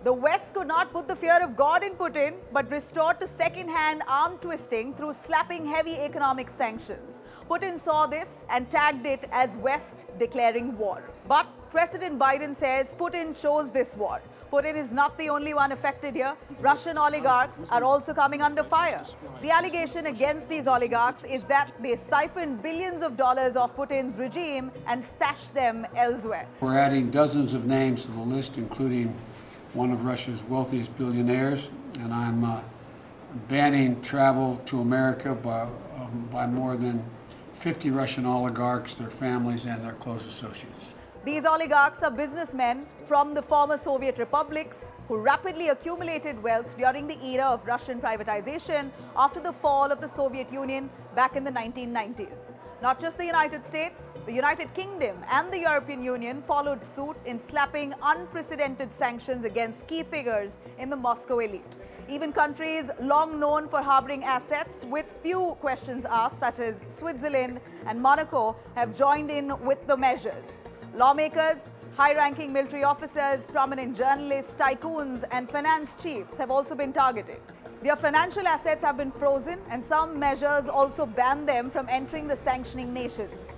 The West could not put the fear of God in Putin, but restored to second-hand arm twisting through slapping heavy economic sanctions. Putin saw this and tagged it as West declaring war. But President Biden says Putin chose this war. Putin is not the only one affected here. Russian oligarchs are also coming under fire. The allegation against these oligarchs is that they siphoned billions of dollars off Putin's regime and stashed them elsewhere. We're adding dozens of names to the list, including one of Russia's wealthiest billionaires, and I'm banning travel to America by more than 50 Russian oligarchs, their families, and their close associates. These oligarchs are businessmen from the former Soviet republics who rapidly accumulated wealth during the era of Russian privatization after the fall of the Soviet Union back in the 1990s. Not just the United States, the United Kingdom and the European Union followed suit in slapping unprecedented sanctions against key figures in the Moscow elite. Even countries long known for harboring assets with few questions asked, such as Switzerland and Monaco, have joined in with the measures. Lawmakers, high-ranking military officers, prominent journalists, tycoons and finance chiefs have also been targeted. Their financial assets have been frozen, and some measures also ban them from entering the sanctioning nations.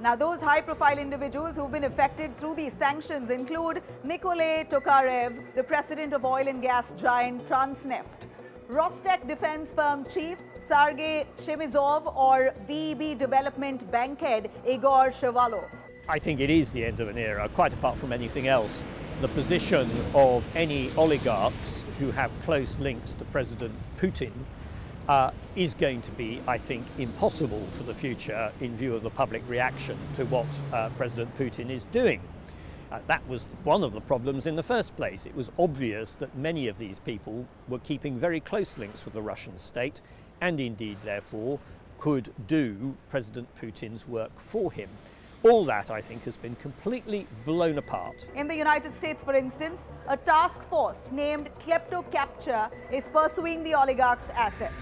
Now, those high-profile individuals who've been affected through these sanctions include Nikolay Tokarev, the president of oil and gas giant Transneft, Rostec defense firm chief Sergei Chemezov, or VEB development bank head Igor Shevalov. I think it is the end of an era, quite apart from anything else. The position of any oligarchs who have close links to President Putin is going to be, I think, impossible for the future in view of the public reaction to what President Putin is doing. That was one of the problems in the first place. It was obvious that many of these people were keeping very close links with the Russian state and indeed, therefore, could do President Putin's work for him. All that, I think, has been completely blown apart. In the United States, for instance, a task force named Capture is pursuing the oligarchs' assets.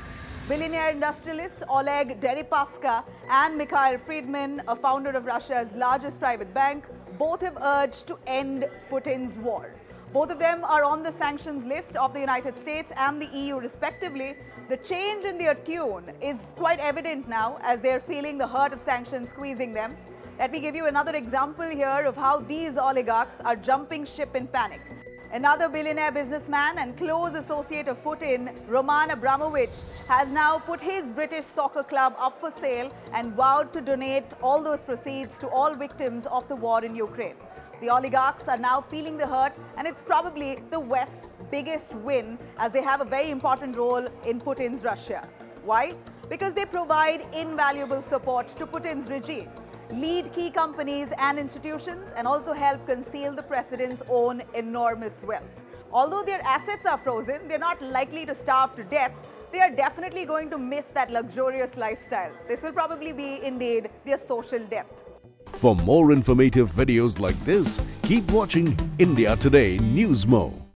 Billionaire industrialist Oleg Deripaska and Mikhail Fridman, a founder of Russia's largest private bank, both have urged to end Putin's war. Both of them are on the sanctions list of the United States and the EU, respectively. The change in their tune is quite evident now as they're feeling the hurt of sanctions squeezing them. Let me give you another example here of how these oligarchs are jumping ship in panic. Another billionaire businessman and close associate of Putin, Roman Abramovich, has now put his British soccer club up for sale and vowed to donate all those proceeds to all victims of the war in Ukraine. The oligarchs are now feeling the hurt, and it's probably the West's biggest win as they have a very important role in Putin's Russia. Why? Because they provide invaluable support to Putin's regime, lead key companies and institutions, and also help conceal the president's own enormous wealth. Although their assets are frozen, they're not likely to starve to death. They are definitely going to miss that luxurious lifestyle. This will probably be, indeed, their social debt. For more informative videos like this, keep watching India Today NewsMo.